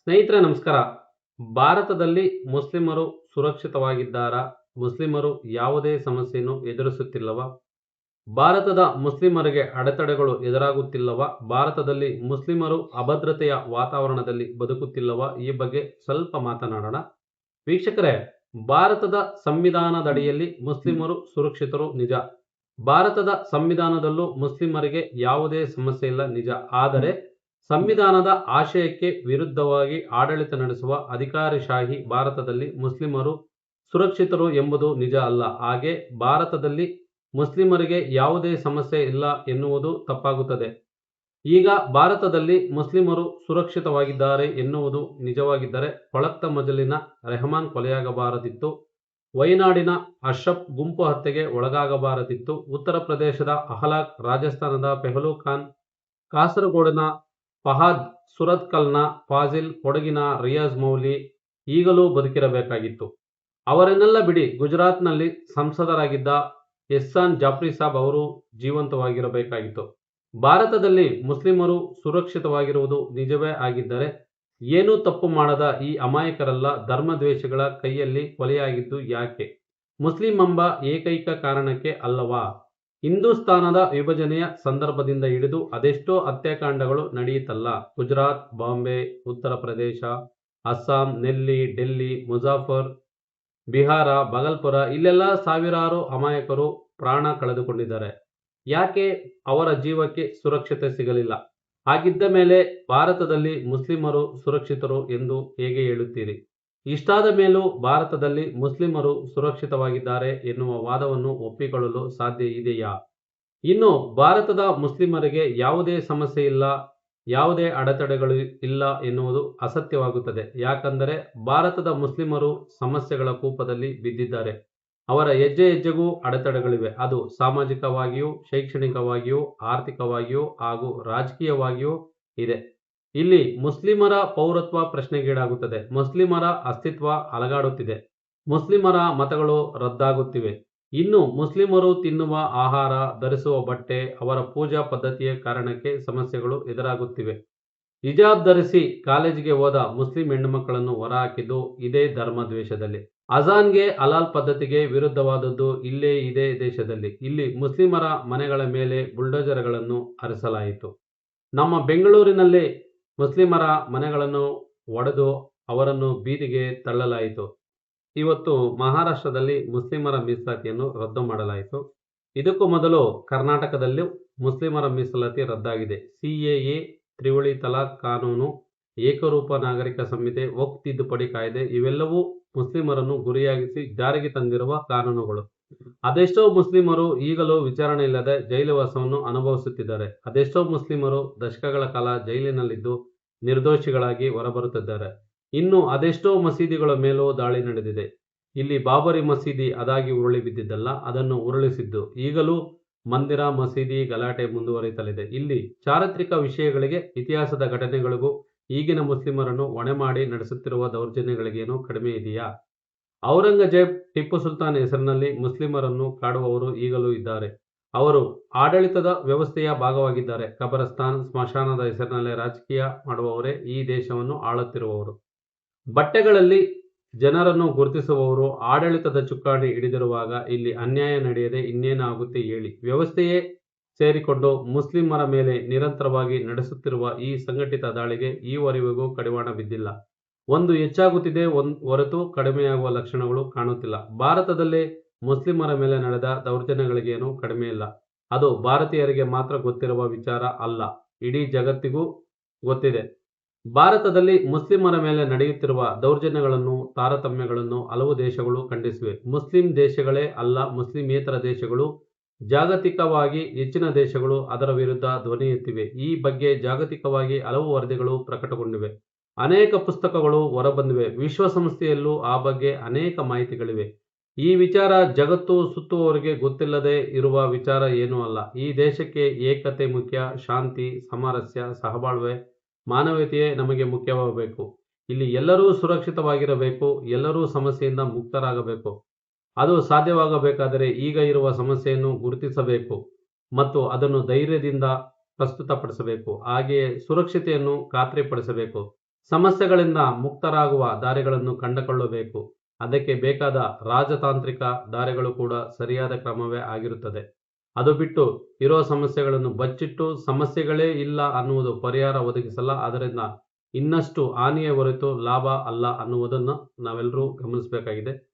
ಸ್ನೇಹಿತರೆ ನಮಸ್ಕಾರ. ಭಾರತದಲ್ಲಿ ಮುಸ್ಲಿಮರು ಸುರಕ್ಷಿತವಾಗಿದ್ದಾರಾ? ಮುಸ್ಲಿಮರು ಯಾವುದೇ ಸಮಸ್ಯೆಯನ್ನು ಎದುರಿಸುತ್ತಿಲ್ಲವಾ? ಭಾರತದ ಮುಸ್ಲಿಮರಿಗೆ ಅಡೆತಡೆಗಳು ಎದುರಾಗುತ್ತಿಲ್ಲವಾ? ಭಾರತದಲ್ಲಿ ಮುಸ್ಲಿಮರು ಅಭದ್ರತೆಯ ವಾತಾವರಣದಲ್ಲಿ ಬದುಕುತ್ತಿಲ್ಲವಾ? ಈ ಬಗ್ಗೆ ಸ್ವಲ್ಪ ಮಾತನಾಡೋಣ. ವೀಕ್ಷಕರೇ, ಭಾರತದ ಸಂವಿಧಾನದಡಿಯಲ್ಲಿ ಮುಸ್ಲಿಮರು ಸುರಕ್ಷಿತರು ನಿಜ. ಭಾರತದ ಸಂವಿಧಾನದಲ್ಲೂ ಮುಸ್ಲಿಮರಿಗೆ ಯಾವುದೇ ಸಮಸ್ಯೆ ಇಲ್ಲ ನಿಜ. ಆದರೆ ಸಂವಿಧಾನದ ಆಶಯಕ್ಕೆ ವಿರುದ್ಧವಾಗಿ ಆಡಳಿತ ನಡೆಸುವ ಅಧಿಕಾರಶಾಹಿ ಭಾರತದಲ್ಲಿ ಮುಸ್ಲಿಮರು ಸುರಕ್ಷಿತರು ಎಂಬುದು ನಿಜ ಅಲ್ಲ. ಹಾಗೆ ಭಾರತದಲ್ಲಿ ಮುಸ್ಲಿಮರಿಗೆ ಯಾವುದೇ ಸಮಸ್ಯೆ ಇಲ್ಲ ಎನ್ನುವುದು ತಪ್ಪಾಗುತ್ತದೆ. ಈಗ ಭಾರತದಲ್ಲಿ ಮುಸ್ಲಿಮರು ಸುರಕ್ಷಿತವಾಗಿದ್ದಾರೆ ಎನ್ನುವುದು ನಿಜವಾಗಿದ್ದರೆ ಕೊಳತ್ತ ಮಜಲಿನ ರೆಹಮಾನ್ ಕೊಲೆಯಾಗಬಾರದಿತ್ತು. ವಯನಾಡಿನ ಅಶ್ರಫ್ ಗುಂಪು ಹತ್ಯೆಗೆ ಒಳಗಾಗಬಾರದಿತ್ತು. ಉತ್ತರ ಪ್ರದೇಶದ ಅಹ್ಲಾಕ್, ರಾಜಸ್ಥಾನದ ಪೆಹಲು ಖಾನ್, ಕಾಸರಗೋಡಿನ ಫಹಾದ್, ಸುರತ್ಕಲ್ನ ಫಾಜಿಲ್, ಕೊಡಗಿನ ರಿಯಾಜ್ ಮೌಲಿ ಈಗಲೂ ಬದುಕಿರಬೇಕಾಗಿತ್ತು. ಅವರನ್ನೆಲ್ಲ ಬಿಡಿ, ಗುಜರಾತ್ನಲ್ಲಿ ಸಂಸದರಾಗಿದ್ದ ಎಹ್ಸಾನ್ ಜಾಫ್ರಿ ಸಾಬ್ ಅವರು ಜೀವಂತವಾಗಿರಬೇಕಾಗಿತ್ತು. ಭಾರತದಲ್ಲಿ ಮುಸ್ಲಿಮರು ಸುರಕ್ಷಿತವಾಗಿರುವುದು ನಿಜವೇ ಆಗಿದ್ದರೆ ಏನೂ ತಪ್ಪು ಮಾಡದ ಈ ಅಮಾಯಕರೆಲ್ಲ ಧರ್ಮದ್ವೇಷಗಳ ಕೈಯಲ್ಲಿ ಕೊಲೆಯಾಗಿದ್ದು ಯಾಕೆ? ಮುಸ್ಲಿಂ ಎಂಬ ಏಕೈಕ ಕಾರಣಕ್ಕೆ ಅಲ್ಲವಾ? ಹಿಂದೂಸ್ತಾನದ ವಿಭಜನೆಯ ಸಂದರ್ಭದಿಂದ ಹಿಡಿದು ಅದೆಷ್ಟೋ ಹತ್ಯಾಕಾಂಡಗಳು ನಡೆಯಿತಲ್ಲ. ಗುಜರಾತ್, ಬಾಂಬೆ, ಉತ್ತರ ಪ್ರದೇಶ, ಅಸ್ಸಾಂ, ನೆಲ್ಲಿ, ಡೆಲ್ಲಿ, ಮುಜಾಫರ್, ಬಿಹಾರ, ಭಾಗಲ್ಪುರ ಇಲ್ಲೆಲ್ಲ ಸಾವಿರಾರು ಅಮಾಯಕರು ಪ್ರಾಣ ಕಳೆದುಕೊಂಡಿದ್ದಾರೆ. ಯಾಕೆ ಅವರ ಜೀವಕ್ಕೆ ಸುರಕ್ಷತೆ ಸಿಗಲಿಲ್ಲ? ಹಾಗಿದ್ದ ಮೇಲೆ ಭಾರತದಲ್ಲಿ ಮುಸ್ಲಿಮರು ಸುರಕ್ಷಿತರು ಎಂದು ಹೇಗೆ ಹೇಳುತ್ತೀರಿ? ಇಷ್ಟಾದ ಮೇಲೂ ಭಾರತದಲ್ಲಿ ಮುಸ್ಲಿಮರು ಸುರಕ್ಷಿತವಾಗಿದ್ದಾರೆ ಎನ್ನುವ ವಾದವನ್ನು ಒಪ್ಪಿಕೊಳ್ಳಲು ಸಾಧ್ಯ ಇದೆಯಾ? ಇನ್ನು ಭಾರತದ ಮುಸ್ಲಿಮರಿಗೆ ಯಾವುದೇ ಸಮಸ್ಯೆ ಇಲ್ಲ, ಯಾವುದೇ ಅಡೆತಡೆಗಳು ಇಲ್ಲ ಎನ್ನುವುದು ಅಸತ್ಯವಾಗುತ್ತದೆ. ಯಾಕಂದರೆ ಭಾರತದ ಮುಸ್ಲಿಮರು ಸಮಸ್ಯೆಗಳ ಕೂಪದಲ್ಲಿ ಬಿದ್ದಿದ್ದಾರೆ. ಅವರ ಹೆಜ್ಜೆ ಹೆಜ್ಜೆಗೂ ಅಡೆತಡೆಗಳಿವೆ. ಅದು ಸಾಮಾಜಿಕವಾಗಿಯೂ, ಶೈಕ್ಷಣಿಕವಾಗಿಯೂ, ಆರ್ಥಿಕವಾಗಿಯೂ ಹಾಗೂ ರಾಜಕೀಯವಾಗಿಯೂ ಇದೆ. ಇಲ್ಲಿ ಮುಸ್ಲಿಮರ ಪೌರತ್ವ ಪ್ರಶ್ನೆಗೀಡಾಗುತ್ತದೆ. ಮುಸ್ಲಿಮರ ಅಸ್ತಿತ್ವ ಅಲಗಾಡುತ್ತಿದೆ. ಮುಸ್ಲಿಮರ ಮತಗಳು ರದ್ದಾಗುತ್ತಿವೆ. ಇನ್ನು ಮುಸ್ಲಿಮರು ತಿನ್ನುವ ಆಹಾರ, ಧರಿಸುವ ಬಟ್ಟೆ, ಅವರ ಪೂಜಾ ಪದ್ಧತಿಯ ಕಾರಣಕ್ಕೆ ಸಮಸ್ಯೆಗಳು ಎದುರಾಗುತ್ತಿವೆ. ಹಿಜಾಬ್ ಧರಿಸಿ ಕಾಲೇಜಿಗೆ ಹೋದ ಮುಸ್ಲಿಂ ಹೆಣ್ಣುಮಕ್ಕಳನ್ನು ಹೊರಹಾಕಿದ್ದು ಇದೇ ಧರ್ಮದ್ವೇಷದಲ್ಲಿ. ಅಜಾನ್ಗೆ ಹಲಾಲ್ ಪದ್ಧತಿಗೆ ವಿರುದ್ಧವಾದದ್ದು ಇದೇ ದೇಶದಲ್ಲಿ. ಇಲ್ಲಿ ಮುಸ್ಲಿಮರ ಮನೆಗಳ ಮೇಲೆ ಬುಲ್ಡೋಜರ್ಗಳನ್ನು ಹರಿಸಲಾಯಿತು. ನಮ್ಮ ಬೆಂಗಳೂರಿನಲ್ಲಿ ಮುಸ್ಲಿಮರ ಮನೆಗಳನ್ನು ಒಡೆದು ಅವರನ್ನು ಬೀದಿಗೆ ತಳ್ಳಲಾಯಿತು. ಇವತ್ತು ಮಹಾರಾಷ್ಟ್ರದಲ್ಲಿ ಮುಸ್ಲಿಮರ ಮೀಸಲಾತಿಯನ್ನು ರದ್ದು ಮಾಡಲಾಯಿತು. ಇದಕ್ಕೂ ಮೊದಲು ಕರ್ನಾಟಕದಲ್ಲೂ ಮುಸ್ಲಿಮರ ಮೀಸಲಾತಿ ರದ್ದಾಗಿದೆ. ಸಿಎಎ, ತ್ರಿವಳಿ ತಲಾಖ್ ಕಾನೂನು, ಏಕರೂಪ ನಾಗರಿಕ ಸಂಹಿತೆ, ವಕ್ಫ್ ತಿದ್ದುಪಡಿ ಕಾಯ್ದೆ ಇವೆಲ್ಲವೂ ಮುಸ್ಲಿಮರನ್ನು ಗುರಿಯಾಗಿಸಿ ಜಾರಿಗೆ ತಂದಿರುವ ಕಾನೂನುಗಳು. ಅದೆಷ್ಟೋ ಮುಸ್ಲಿಮರು ಈಗಲೂ ವಿಚಾರಣೆ ಇಲ್ಲದೆ ಜೈಲುವಾಸವನ್ನು ಅನುಭವಿಸುತ್ತಿದ್ದಾರೆ. ಅದೆಷ್ಟೋ ಮುಸ್ಲಿಮರು ದಶಕಗಳ ಕಾಲ ಜೈಲಿನಲ್ಲಿದ್ದು ನಿರ್ದೋಷಿಗಳಾಗಿ ಹೊರಬರುತ್ತಿದ್ದಾರೆ. ಇನ್ನು ಅದೆಷ್ಟೋ ಮಸೀದಿಗಳ ಮೇಲೂ ದಾಳಿ ನಡೆದಿದೆ. ಇಲ್ಲಿ ಬಾಬರಿ ಮಸೀದಿ ಅದಾಗಿ ಉರುಳಿ ಬಿದ್ದಿದ್ದಲ್ಲ, ಅದನ್ನು ಉರುಳಿಸಿದ್ದು. ಈಗಲೂ ಮಂದಿರ, ಮಸೀದಿ ಗಲಾಟೆ ಮುಂದುವರಿಯುತ್ತಲಿದೆ. ಇಲ್ಲಿ ಚಾರಿತ್ರಿಕ ವಿಷಯಗಳಿಗೆ, ಇತಿಹಾಸದ ಘಟನೆಗಳಿಗೂ ಈಗಿನ ಮುಸ್ಲಿಮರನ್ನು ಹೊಣೆ ಮಾಡಿ ನಡೆಸುತ್ತಿರುವ ದೌರ್ಜನ್ಯಗಳಿಗೇನು ಕಡಿಮೆ ಇದೆಯಾ? ಔರಂಗಜೇಬ್, ಟಿಪ್ಪು ಸುಲ್ತಾನ್ ಹೆಸರಿನಲ್ಲಿ ಮುಸ್ಲಿಮರನ್ನು ಕಾಡುವವರು ಈಗಲೂ ಇದ್ದಾರೆ. ಅವರು ಆಡಳಿತದ ವ್ಯವಸ್ಥೆಯ ಭಾಗವಾಗಿದ್ದಾರೆ. ಖಬರಸ್ತಾನ್, ಸ್ಮಶಾನದ ಹೆಸರಿನಲ್ಲಿ ರಾಜಕೀಯ ಮಾಡುವವರೇ ಈ ದೇಶವನ್ನು ಆಳುತ್ತಿರುವವರು. ಬಟ್ಟೆಗಳಲ್ಲಿ ಜನರನ್ನು ಗುರುತಿಸುವವರು ಆಡಳಿತದ ಚುಕ್ಕಾಣಿ ಹಿಡಿದಿರುವಾಗ ಇಲ್ಲಿ ಅನ್ಯಾಯ ನಡೆಯದೆ ಇನ್ನೇನಾಗುತ್ತೆ ಹೇಳಿ? ವ್ಯವಸ್ಥೆಯೇ ಸೇರಿಕೊಂಡು ಮುಸ್ಲಿಮರ ಮೇಲೆ ನಿರಂತರವಾಗಿ ನಡೆಸುತ್ತಿರುವ ಈ ಸಂಘಟಿತ ದಾಳಿಗೆ ಈವರೆಗೂ ಕಡಿವಾಣ ಬಿದ್ದಿಲ್ಲ. ಒಂದು ಹೆಚ್ಚಾಗುತ್ತಿದೆ ಹೊರತು ಕಡಿಮೆಯಾಗುವ ಲಕ್ಷಣಗಳು ಕಾಣುತ್ತಿಲ್ಲ. ಭಾರತದಲ್ಲಿ ಮುಸ್ಲಿಮರ ಮೇಲೆ ನಡೆದ ದೌರ್ಜನ್ಯಗಳಿಗೇನು ಕಡಿಮೆ ಇಲ್ಲ. ಅದು ಭಾರತೀಯರಿಗೆ ಮಾತ್ರ ಗೊತ್ತಿರುವ ವಿಚಾರ ಅಲ್ಲ, ಇಡೀ ಜಗತ್ತಿಗೂ ಗೊತ್ತಿದೆ. ಭಾರತದಲ್ಲಿ ಮುಸ್ಲಿಮರ ಮೇಲೆ ನಡೆಯುತ್ತಿರುವ ದೌರ್ಜನ್ಯಗಳನ್ನು, ತಾರತಮ್ಯಗಳನ್ನು ಹಲವು ದೇಶಗಳು ಖಂಡಿಸಿವೆ. ಮುಸ್ಲಿಂ ದೇಶಗಳೇ ಅಲ್ಲ, ಮುಸ್ಲಿಮೇತರ ದೇಶಗಳು, ಜಾಗತಿಕವಾಗಿ ಹೆಚ್ಚಿನ ದೇಶಗಳು ಅದರ ವಿರುದ್ಧ ಧ್ವನಿ ಎತ್ತಿವೆ. ಈ ಬಗ್ಗೆ ಜಾಗತಿಕವಾಗಿ ಹಲವು ವರದಿಗಳು ಪ್ರಕಟಗೊಂಡಿವೆ. ಅನೇಕ ಪುಸ್ತಕಗಳು ಹೊರಬಂದಿವೆ. ವಿಶ್ವಸಂಸ್ಥೆಯಲ್ಲೂ ಆ ಬಗ್ಗೆ ಅನೇಕ ಮಾಹಿತಿಗಳಿವೆ. ಈ ವಿಚಾರ ಜಗತ್ತು ಸುತ್ತುವವರಿಗೆ ಗೊತ್ತಿಲ್ಲದೆ ಇರುವ ವಿಚಾರ ಏನೂ ಅಲ್ಲ. ಈ ದೇಶಕ್ಕೆ ಏಕತೆ ಮುಖ್ಯ, ಶಾಂತಿ, ಸಾಮರಸ್ಯ, ಸಹಬಾಳ್ವೆ, ಮಾನವೀಯತೆಯೇ ನಮಗೆ ಮುಖ್ಯವಾಗಬೇಕು. ಇಲ್ಲಿ ಎಲ್ಲರೂ ಸುರಕ್ಷಿತವಾಗಿರಬೇಕು, ಎಲ್ಲರೂ ಸಮಸ್ಯೆಯಿಂದ ಮುಕ್ತರಾಗಬೇಕು. ಅದು ಸಾಧ್ಯವಾಗಬೇಕಾದರೆ ಈಗ ಇರುವ ಸಮಸ್ಯೆಯನ್ನು ಗುರುತಿಸಬೇಕು ಮತ್ತು ಅದನ್ನು ಧೈರ್ಯದಿಂದ ಪ್ರಸ್ತುತಪಡಿಸಬೇಕು. ಹಾಗೆಯೇ ಸುರಕ್ಷತೆಯನ್ನು ಖಾತ್ರಿಪಡಿಸಬೇಕು. ಸಮಸ್ಯೆಗಳಿಂದ ಮುಕ್ತರಾಗುವ ದಾರಿಗಳನ್ನು ಕಂಡುಕೊಳ್ಳಬೇಕು. ಅದಕ್ಕೆ ಬೇಕಾದ ರಾಜತಾಂತ್ರಿಕ ದಾರಿಗಳು ಕೂಡ ಸರಿಯಾದ ಕ್ರಮವೇ ಆಗಿರುತ್ತದೆ. ಅದು ಬಿಟ್ಟು ಇರೋ ಸಮಸ್ಯೆಗಳನ್ನು ಬಚ್ಚಿಟ್ಟು ಸಮಸ್ಯೆಗಳೇ ಇಲ್ಲ ಅನ್ನುವುದು ಪರಿಹಾರ ಒದಗಿಸಲ್ಲ. ಅದರಿಂದ ಇನ್ನಷ್ಟು ಹಾನಿಯೇ ಹೊರತು ಲಾಭ ಅಲ್ಲ ಅನ್ನುವುದನ್ನು ನಾವೆಲ್ಲರೂ ಗಮನಿಸಬೇಕಾಗಿದೆ.